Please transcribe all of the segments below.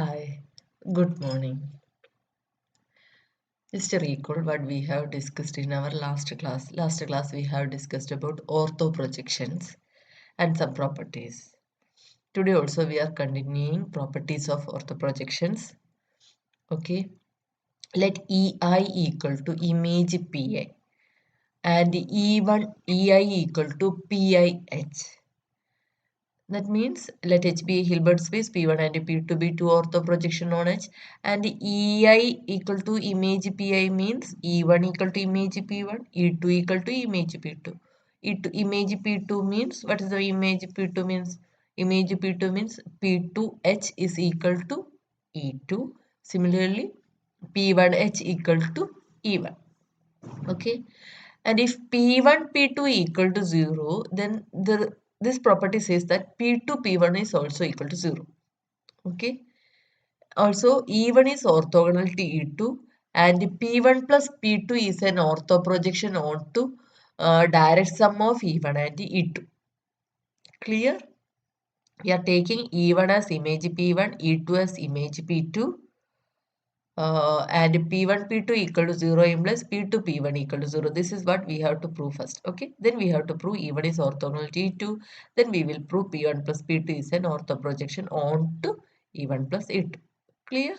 Hi, good morning. Just to recall what we have discussed in our last class. Last class we have discussed about ortho projections and some properties. Today also we are continuing properties of ortho projections. Okay, let EI equal to image PI and E1 EI equal to PIH. That means let H be a Hilbert space, P1 and P2 be two ortho projection on H, and EI equal to image PI means E1 equal to image P1, E2 equal to image P2. E2 image P2 means what is the image P2 means? Image P2 means P2H is equal to E2. Similarly, P1H equal to E1. Okay, and if P1 P2 equal to 0, then this property says that P2 P1 is also equal to 0. Okay, also E1 is orthogonal to E2 and P1 plus P2 is an ortho projection onto direct sum of E1 and E2. Clear? We are taking E1 as image P1, E2 as image P2, and P1 P2 equal to 0 implies P2 P1 equal to 0. This is what we have to prove first. Okay, then we have to prove E1 is orthogonal to E2. Then we will prove P1 plus P2 is an ortho projection onto E1 plus E2. Clear?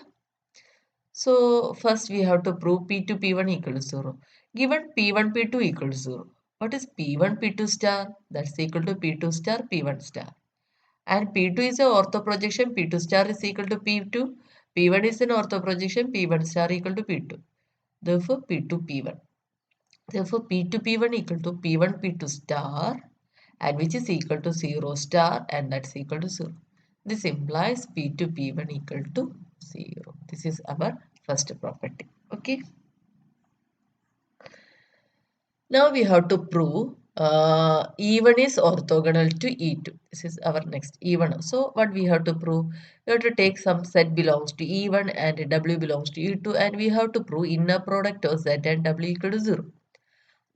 So first we have to prove P2 P1 equal to 0. Given P1 P2 equal to 0. What is P1 P2 star? That's equal to P2 star P1 star. And P2 is an ortho projection, P2 star is equal to P2. P1 is an ortho projection, P1 star equal to P2. Therefore, P2 P1. Therefore, P2 P1 equal to P1 P2 star, and which is equal to 0 star, and that's equal to 0. This implies P2 P1 equal to 0. This is our first property. Okay. Now we have to prove E1 is orthogonal to E2. This is our next E1. So what we have to prove? We have to take some Z belongs to E1 and W belongs to E2, and we have to prove inner product of Z and W equal to 0.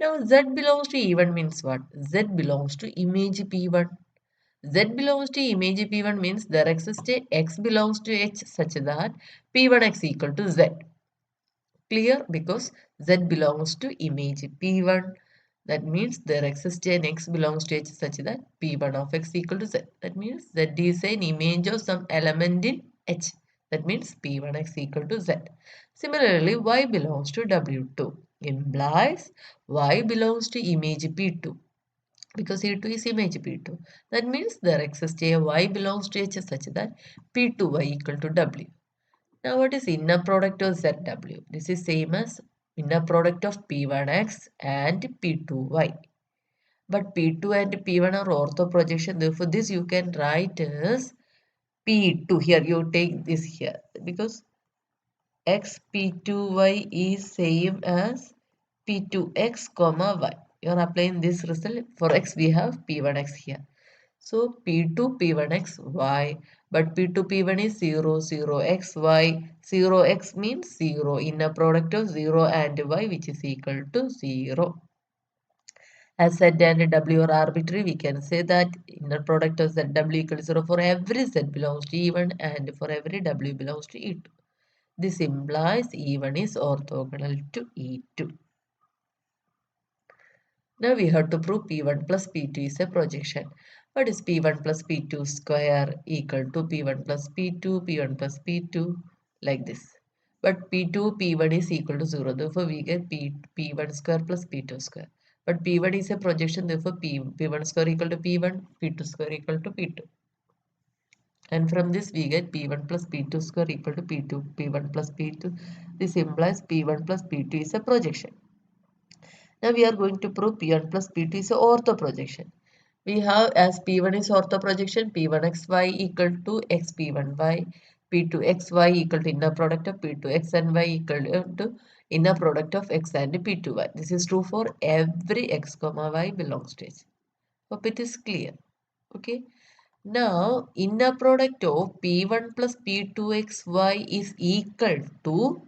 Now Z belongs to E1 means what? Z belongs to image P1. Z belongs to image P1 means there exists a X belongs to H such that P1X equal to Z. Clear? Because Z belongs to image P1. That means there exists an X belongs to H such that P1 of X equal to Z. That means Z is an image of some element in H. That means P1X equal to Z. Similarly, Y belongs to W2 implies Y belongs to image P2 because E2 is image P2. That means there exists a Y belongs to H such that P2Y equal to W. Now what is inner product of ZW? This is same as inner product of P1X and P2Y. But P2 and P1 are ortho projection. Therefore, this you can write as P2. Here you take this here because X P2Y is same as P2X comma Y. You are applying this result. For X we have P1X here. So P2 P1X Y, but P2 P1 is 0 0 X Y. 0 X means 0, inner product of 0 and Y, which is equal to 0. As Z and W are arbitrary, we can say that inner product of ZW equal to 0 for every Z belongs to E1 and for every W belongs to E2. This implies E1 is orthogonal to E2. Now we have to prove P1 plus P2 is a projection. What is P1 plus P2 square equal to P1 plus P2, P1 plus P2, like this. But P2, P1 is equal to 0. Therefore, we get P1 square plus P2 square. But P1 is a projection. Therefore, P1 square equal to P1, P2 square equal to P2. And from this, we get P1 plus P2 square equal to P2, P1 plus P2. This implies P1 plus P2 is a projection. Now we are going to prove P1 plus P2 is a ortho projection. We have as P1 is ortho projection, P1xy equal to xP1y, P2xy equal to inner product of P2x and y equal to inner product of x and P2y. This is true for every x comma y belongs to H. Hope it is clear. Okay. Now inner product of P1 plus P2xy is equal to,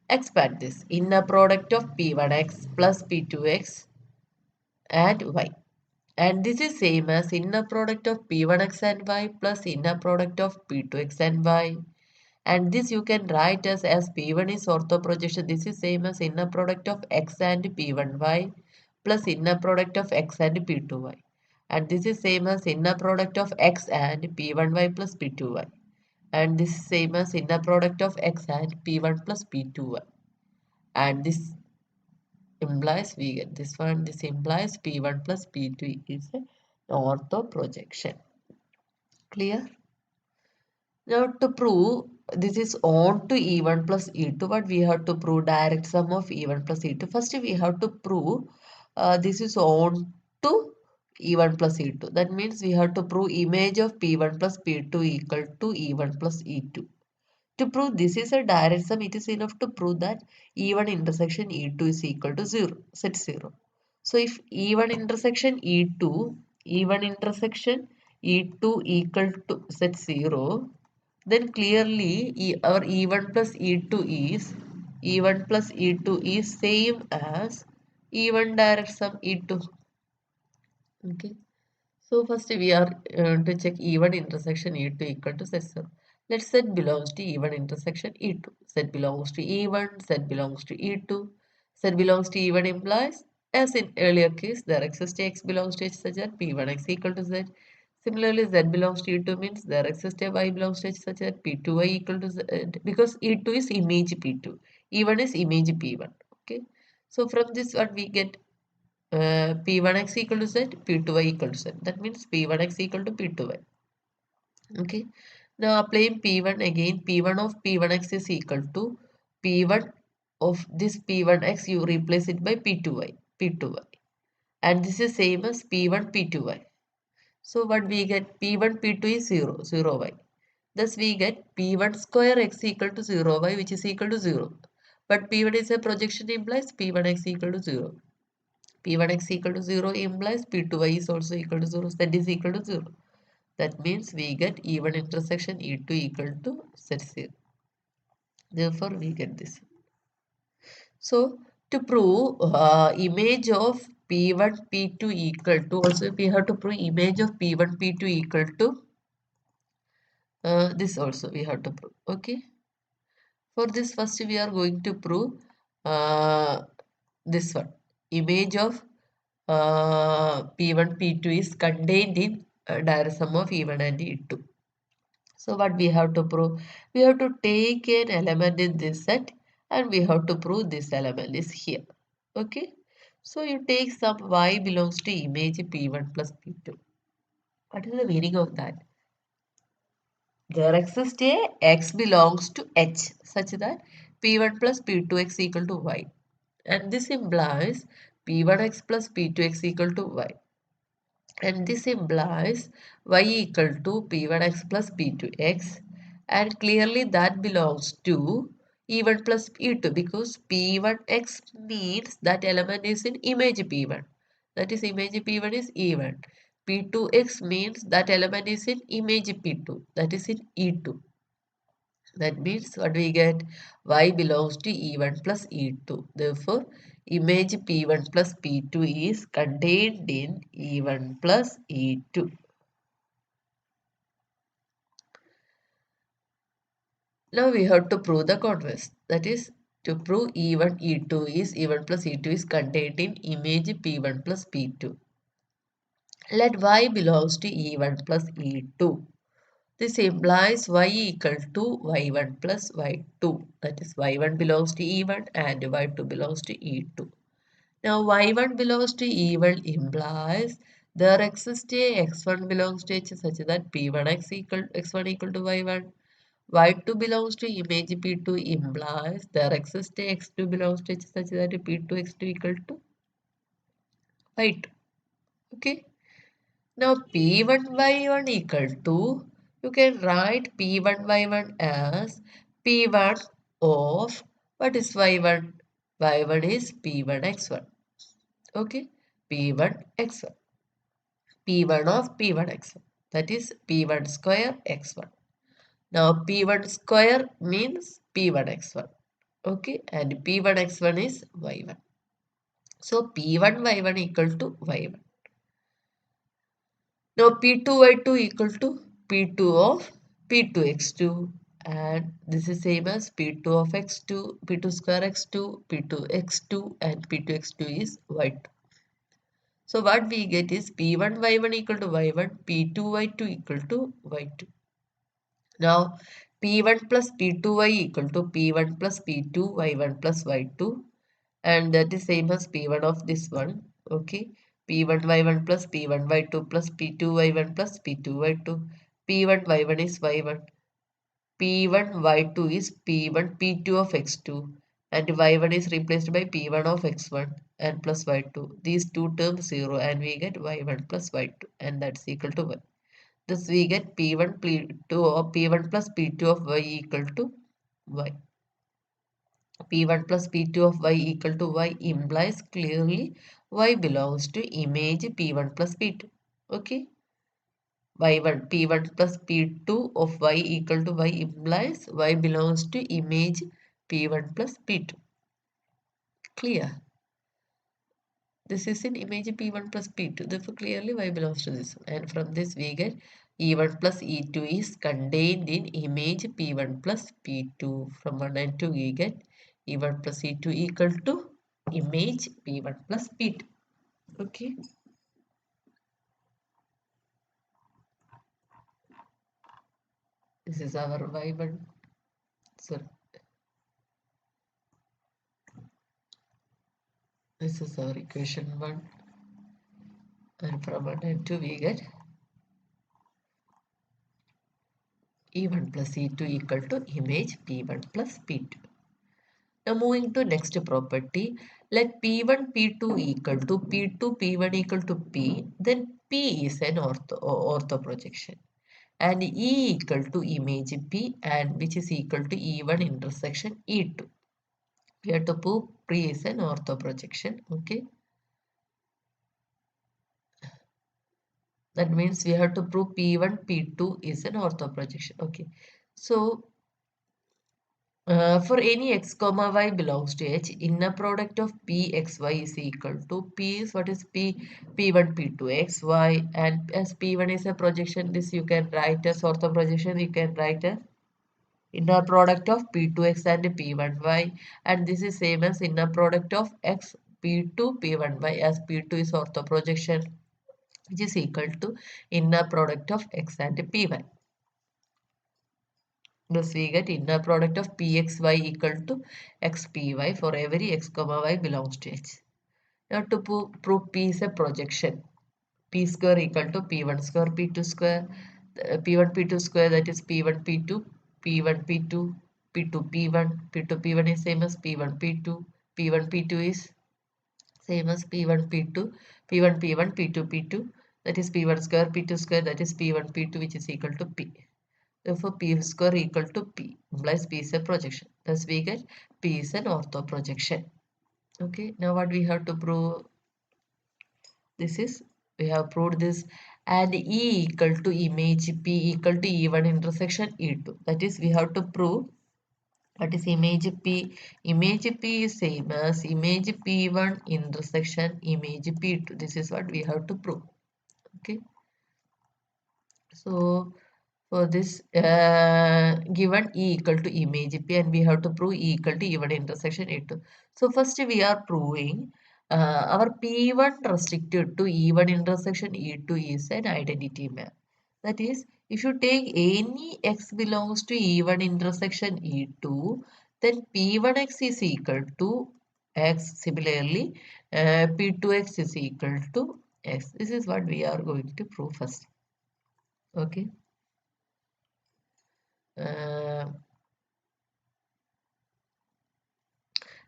expand this, inner product of P1x plus P2x and y. And this is same as inner product of P1x and y plus inner product of P2x and y. And this you can write as P1 is ortho projection. This is same as inner product of x and P1y plus inner product of x and P2y. And this is same as inner product of x and P1y plus P2y. And this is same as inner product of x and P1 plus P2y. And this implies we get this one. This implies P1 plus P2 is an ortho projection. Clear? Now to prove this is on to E1 plus E2, what we have to prove direct sum of E1 plus E2. First we have to prove this is on to E1 plus E2. That means we have to prove image of P1 plus P2 equal to E1 plus E2. To prove this is a direct sum, it is enough to prove that E1 intersection E2 is equal to 0, set 0. So if E1 intersection E2, E1 intersection E2 equal to set 0, then clearly our E1 plus E2 is same as E1 direct sum E2. Okay. So first we are to check E1 intersection E2 equal to Z0. Let Z belongs to E1 intersection E2. Z belongs to E1, Z belongs to E2. Z belongs to E1 implies, as in earlier case, there exists X belongs to H such that P1X equal to Z. Similarly, Z belongs to E2 means there exists a Y belongs to H such that P2Y equal to Z, because E2 is image P2, E1 is image P1. Okay. So from this what we get, P1x equal to Z, P2y equal to Z. That means P1x equal to P2y. Okay. Now applying P1 again, P1 of P1x is equal to P1 of this P1x, you replace it by P2y. And this is same as P1, P2y. So what we get, P1, P2 is 0, 0y. Thus we get P1 square x equal to 0y, which is equal to 0. But P1 is a projection, implies P1x equal to 0. P1x equal to 0 implies P2y is also equal to 0. Z is equal to 0. That means we get E1 intersection E2 equal to Z0. Therefore, we get this. So, to prove image of P1, P2 equal to, also we have to prove image of P1, P2 equal to this also we have to prove. Okay. For this, first we are going to prove uh, this one. Image of P1, P2 is contained in direct sum of E1 and E2. So what we have to prove? We have to take an element in this set and we have to prove this element is here. Okay. So you take some Y belongs to image P1 plus P2. What is the meaning of that? There exists a X belongs to H such that P1 plus P2X equal to Y. And this implies P1X plus P2X equal to Y. And this implies y equal to P1x plus P2x, and clearly that belongs to E1 plus E2 because P1x means that element is in image P1, that is image P1 is E1. P2x means that element is in image P2, that is in E2. That means what we get, y belongs to E1 plus E2. Therefore, image P1 plus P2 is contained in E1 plus E2. Now we have to prove the converse. That is, to prove E1 plus E2 is contained in image P1 plus P2. Let y belongs to E1 plus E2. This implies y equal to y1 plus y2. That is, y1 belongs to E1 and y2 belongs to E2. Now, y1 belongs to E1 implies there exists a x1 belongs to H such that x1 equal to y1. Y2 belongs to image P2 implies there exists a x2 belongs to H such that P2 x2 equal to y2. Okay. Now P1 y1 equal to, you can write P1 y1 as P1 of, what is y1? Y1 is P1 x1. Okay. P1 x1. P1 of P1 x1. That is P1 square x1. Now P1 square means P1 x1. Okay. And P1 x1 is y1. So P1 y1 equal to y1. Now P2 y2 equal to P2 of P2 x2 And this is same as P2 of x2, P2 square x2, P2 x2 and P2 x2 is y2. So what we get is P1 y1 equal to y1, P2 y2 equal to y2. Now P1 plus P2y equal to P1 plus P2 y1 plus y2, and that is same as P1 of this one. Okay, P1 y1 plus P1 y2 plus P2 y1 plus P2 y2. P1 y1 is y1. P1 y2 is P1 P2 of x2, and y1 is replaced by P1 of x1 and plus y2. These two terms 0, and we get y1 plus y2, and that's equal to y. Thus we get P1 P2 of P1 plus P2 of y equal to y. P1 plus P2 of y equal to y implies clearly y belongs to image P1 plus P2. Okay. Y1 P1 plus P2 of y equal to y implies y belongs to image P1 plus P2. Clear? This is in image P1 plus P2. Therefore, clearly y belongs to this one. And from this we get E1 plus E2 is contained in image P1 plus P2. From 1 and 2 we get E1 plus E2 equal to image P1 plus P2. Okay. This is our y1. So this is our equation 1. And from 1 and 2 we get E1 plus E2 equal to image P1 plus P2. Now moving to next property, let P1 P2 equal to P2 P1 equal to P, then P is an ortho projection, and E equal to image P, and which is equal to E1 intersection E2. We have to prove P is an ortho projection. Okay, that means we have to prove P1 P2 is an ortho projection. Okay, so for any x comma y belongs to H, inner product of P x y is equal to P is what is P, P1 P2 x y, and as P1 is a projection, this you can write as ortho projection, you can write as inner product of P2 x and P1 y, and this is same as inner product of x P2 P1 y, as P2 is ortho projection, which is equal to inner product of x and Py. Thus we get inner product of Pxy equal to xpy for every x comma y belongs to H. Now to prove P is a projection, P square equal to P1 square P2 square, P1 P2 square, that is P1 P2, P1 P2, P2 P1, P2 P1 is same as P1 P2, P1 P2 is same as P1 P2, P1 P1, P2 P2, that is P1 square P2 square, that is P1 P2, which is equal to P. Therefore, P square equal to P implies P is a projection. Thus, we get P is an ortho projection. Okay, now what we have to prove? This is, we have proved this, and E equal to image P equal to E1 intersection E2. That is, we have to prove what is image P. Image P is same as image P1 intersection image P2. This is what we have to prove. Okay, so for this given E equal to image P, and we have to prove E equal to even intersection A2. So first we are proving our P1 restricted to E1 intersection E2 is an identity map. That is, if you take any x belongs to E1 intersection E2, then P1x is equal to x. Similarly, P2x is equal to x. This is what we are going to prove first. Okay. Uh,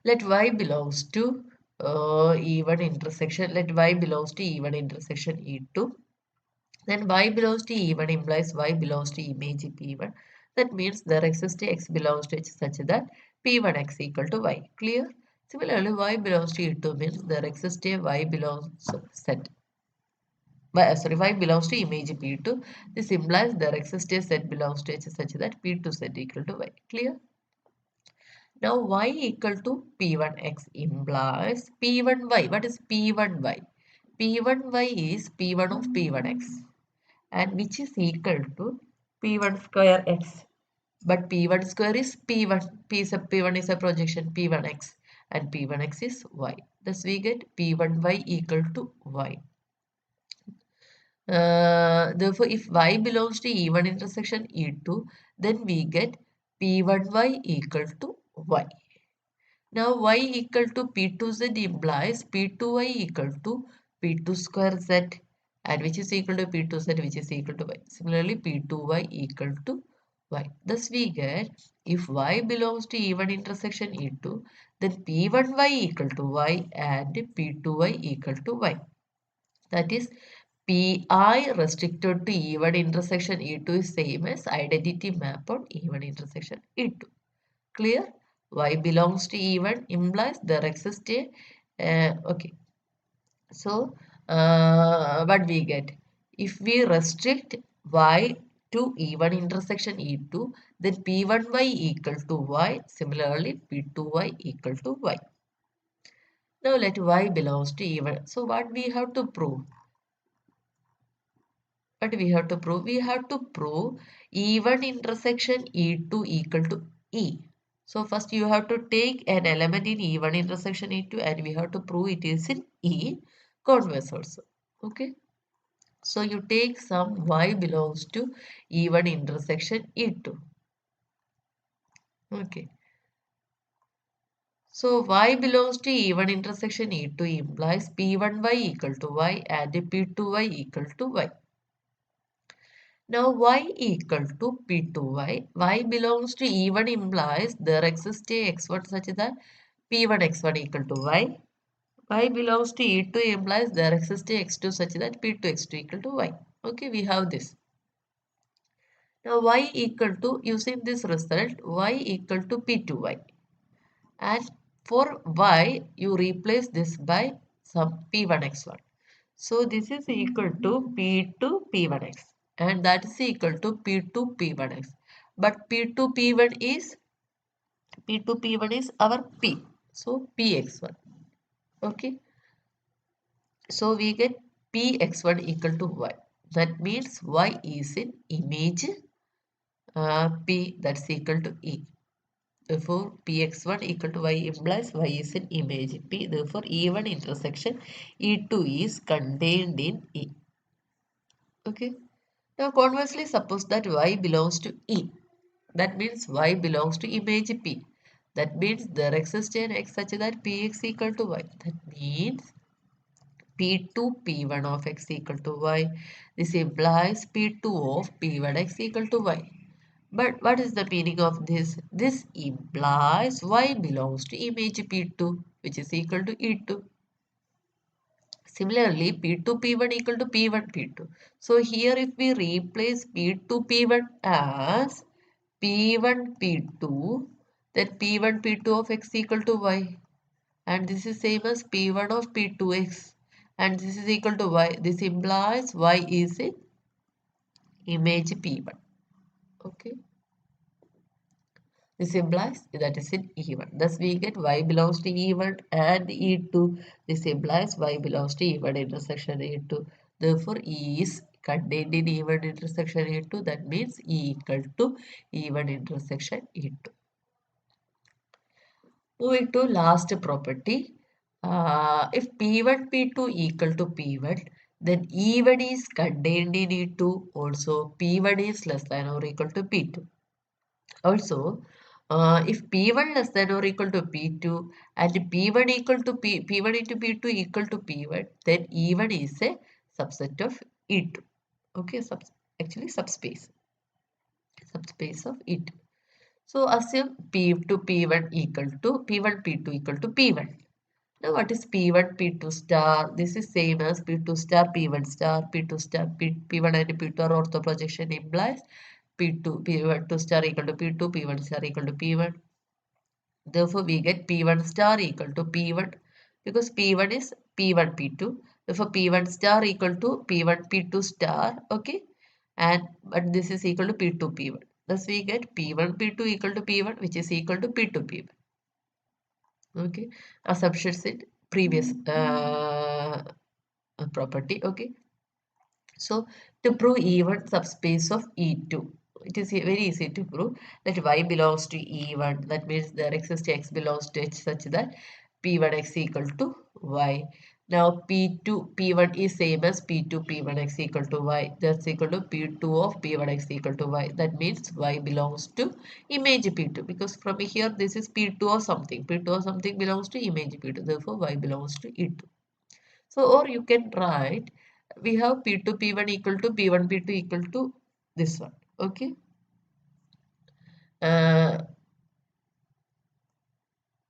let y belongs to E1 intersection. Let y belongs to E1 intersection E2. Then y belongs to E1 implies y belongs to image P1. That means there exists a x belongs to H such that P1x equal to y. Clear? Similarly, y belongs to E2 means there exists a y belongs set. Sorry, y belongs to image P2. This implies there exists a set belongs to H such that P2 set equal to y. Clear? Now y equal to P1x implies P1y. What is P1y? P1y is P1 of P1x, and which is equal to P1 square x. but P1 square is P1. P1 is a projection P1x and P1x is y. Thus we get P1y equal to y. Therefore, if y belongs to E1 intersection E2, then we get P1y equal to y. Now y equal to P2z implies P2y equal to P2 square z, and which is equal to P2z, which is equal to y. Similarly, P2y equal to y. Thus we get, if y belongs to E1 intersection E2, then P1y equal to y and P2y equal to y. That is, Pi restricted to E1 intersection E2 is same as identity map on E1 intersection E2. Clear? Y belongs to E1 implies there exists a okay. So what we get? If we restrict Y to E1 intersection E2, then P1y equal to Y. Similarly, P2y equal to Y. Now let Y belongs to E1. So what we have to prove? But we have to prove? We have to prove E1 intersection E2 equal to E. So first you have to take an element in E1 intersection E2 and we have to prove it is in E, converse also. Okay. So you take some Y belongs to E1 intersection E2. Okay. So Y belongs to E1 intersection E2 implies P1y equal to Y and P2y equal to Y. Now y equal to P2y. Y belongs to E1 implies there exists a x1 such that P1 x1 equal to y. Y belongs to E2 implies there exists a x2 such that P2 x2 equal to y. Okay, we have this. Now y equal to, using this result, y equal to P2y. And for y, you replace this by some P1 x1. So this is equal to P2 P1x and that is equal to P2 P1x. But P2 P1 is our P. So Px1. Okay. So we get Px1 equal to y. That means y is in image P, that's equal to E. Therefore, Px1 equal to y implies y is in image P. Therefore, E1 intersection E2 is contained in E. Okay. Now, conversely, suppose that y belongs to E. That means y belongs to image P. That means there exists an x such that Px equal to y. That means P2 P1 of x equal to y. This implies P2 of P1x equal to y. But what is the meaning of this? This implies y belongs to image P2, which is equal to E2. Similarly, P2 P1 equal to P1 P2. So here if we replace P2 P1 as P1 P2, then P1 P2 of x equal to y. And this is same as P1 of P2x. And this is equal to y. This implies y is in image P1. Okay. This implies that is in E1. Thus we get y belongs to E1 and E2. This implies y belongs to E1 intersection E2. Therefore, E is contained in E1 intersection E2. That means E equal to E1 intersection E2. Moving to last property. If P1, P2 equal to P1, then E1 is contained in E2. Also, P1 is less than or equal to P2. Also, if P1 less than or equal to P2 and P1 equal to P1 into P2 equal to P1, then E1 is a subset of E2. Okay, actually subspace of E2. So assume P2 P1 equal to P1 P2 equal to P1. Now what is P1 P2 star? This is same as P2 star P1 star P2 star P1 and P2 are ortho projection implies P2 P1 2 star equal to P2 P1 star equal to P1. Therefore, we get P1 star equal to P1 because P1 is P1 P2. Therefore, P1 star equal to P1 P2 star. Okay. And but this is equal to P2 P1. Thus, we get P1 P2 equal to P1, which is equal to P2 P1. Okay. Assumptions in previous property. Okay. So, to prove E1 subspace of E2. It is very easy to prove that y belongs to E1. That means there exists x belongs to h such that P1x equal to y. Now P2, P1 is same as P2, P1x equal to y. That's equal to P2 of P1x equal to y. That means y belongs to image P2 because from here this is P2 or something. P2 or something belongs to image P2. Therefore, y belongs to E2. So, or you can write, we have P2, P1 equal to P1, P2 equal to this one. Okay. Uh,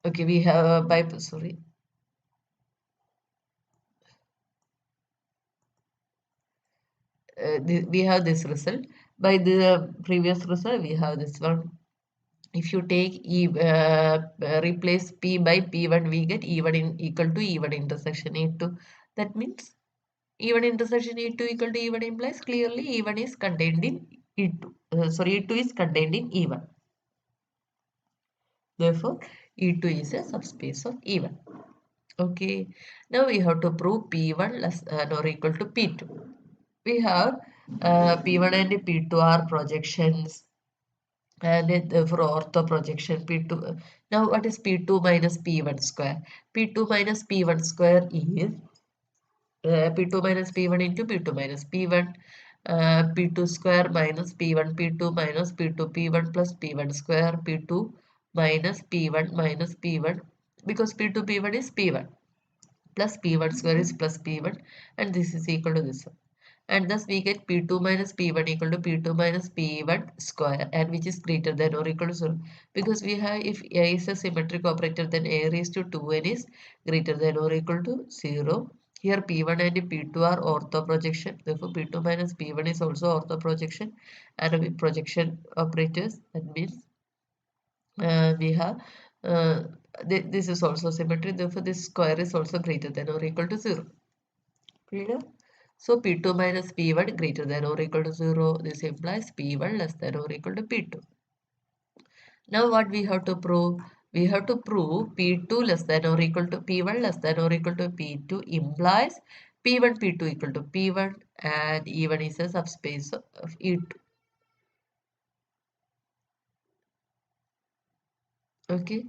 okay, we have sorry. We have this result. By the previous result, we have this one. If you take replace P by P1, we get E1 in equal to E1 intersection E2. That means E1 intersection E2 equal to E1 implies clearly E1 is contained in E2. Sorry, E2 is contained in E1. Therefore, E2 is a subspace of E1. Okay. Now we have to prove P1 less than or equal to P2. We have P1 and P2 are projections and for ortho projection P2. Now what is P2 minus P1 square? P2 minus P1 square is P2 minus P1 into P2 minus P1. P2 square minus P1 P2 minus P2 P1 plus P1 square P2 minus P1 because P2 P1 is P1 plus P1 square is plus P1 and this is equal to this one. And thus we get P2 minus P1 equal to P2 minus P1 square and which is greater than or equal to 0 because we have if A is a symmetric operator then A raised to 2n is greater than or equal to 0. Here P1 and P2 are ortho projection, therefore P2 minus P1 is also ortho projection and with projection operators that means we have this is also symmetry, therefore this square is also greater than or equal to 0. Clear? So P2 minus P1 greater than or equal to 0. This implies P1 less than or equal to P2. Now what we have to prove? We have to prove P2 less than or equal to P1 less than or equal to P2 implies P1 P2 equal to P1 and E1 is a subspace of E2. Okay.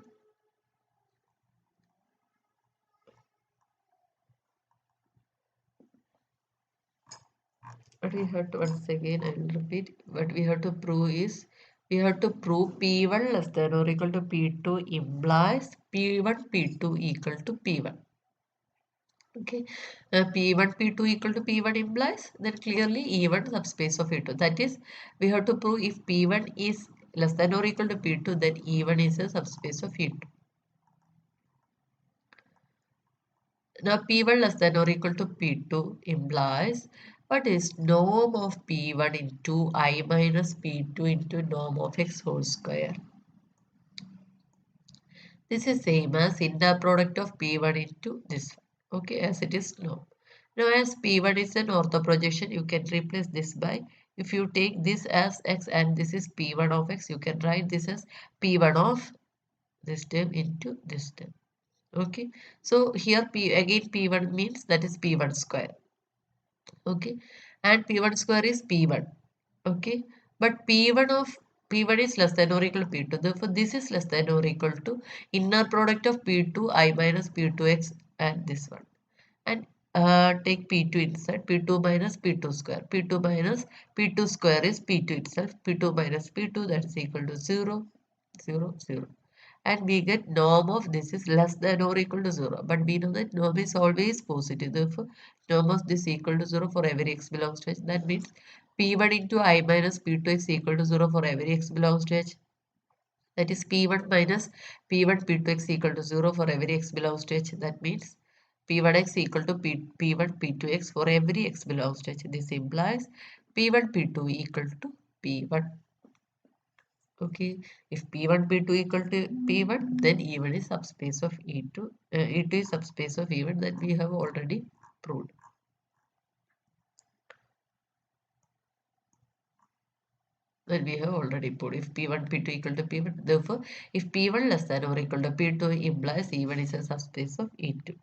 What we have to once again I will repeat. What we have to prove is we have to prove P1 less than or equal to P2 implies P1 P2 equal to P1. Okay, P1 P2 equal to P1 implies then clearly E1 subspace of E2. That is, we have to prove if P1 is less than or equal to P2, then E1 is a subspace of E2. Now P1 less than or equal to P2 implies what is norm of P1 into I minus P2 into norm of x whole square. This is same as inner product of P1 into this one. Okay, as it is norm. Now as P1 is an ortho projection, you can replace this by, if you take this as x and this is P1 of x, you can write this as P1 of this term into this term. Okay, so here again P1 means that is P1 square. Okay, and P1 square is P1. Okay, but P1 of P1 is less than or equal to P2. Therefore, this is less than or equal to inner product of P2 I minus P2x and this one. And take P2 inside P2 minus P2 square. P2 minus P2 square is P2 itself. P2 minus P2 that is equal to 0, 0, 0. And we get norm of this is less than or equal to 0. But we know that norm is always positive. Therefore, norm of this equal to 0 for every x belongs to h. That means P1 into I minus P2x equal to 0 for every x belongs to h. That is P1 minus P1 P2x equal to 0 for every x belongs to h. That means P1x equal to P1 P2x for every x belongs to h. This implies P1 P2 equal to P1. Okay, if P1 P2 equal to P1, then E1 is subspace of E2. E2 is subspace of E1 that we have already proved. That we have already put if P1 P2 equal to P1. Therefore, if P1 less than or equal to P2 implies E1 is a subspace of E2.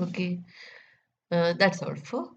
Okay, that's all for